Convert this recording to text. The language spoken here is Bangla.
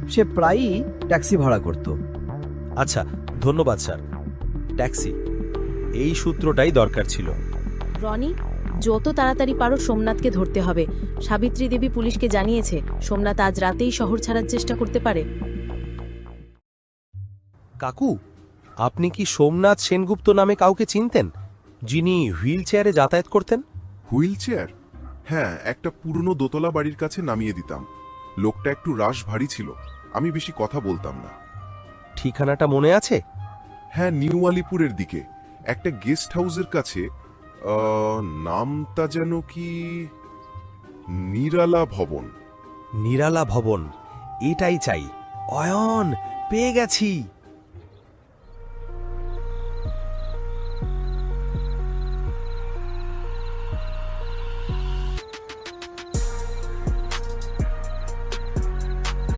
সে প্রায়ই ট্যাক্সি ভাড়া করত। আচ্ছা, ধন্যবাদ স্যার। ট্যাক্সি, এই সূত্রটাই দরকার ছিল। রনি, যত তাড়াতাড়ি পারো সোমনাথকে ধরতে হবে। সাবিত্রী দেবী পুলিশকে জানিয়েছে সোমনাথ আজ রাতেই শহর ছাড়ার চেষ্টা করতে পারে। কাকু, আপনি কি সোমনাথ সেনগুপ্ত নামে কাউকে চিনতেন, যিনি হুইল চেয়ারে যাতায়াত করতেন? Wheel chair? হ্যাঁ, একটা পুরনো দোতলা বাড়ির কাছে নামিয়ে দিতাম। লোকটা একটু রাশ ভারী ছিল, আমি বেশি কথা বলতাম না। ঠিকানাটা মনে আছে? হ্যাঁ, নিউ আলিপুরের দিকে একটা গেস্ট হাউসের কাছে। নামটা যেন কি নিরালা ভবন। নিরালা ভবন, এটাই চাই। অয়ন, পেয়ে গেছি।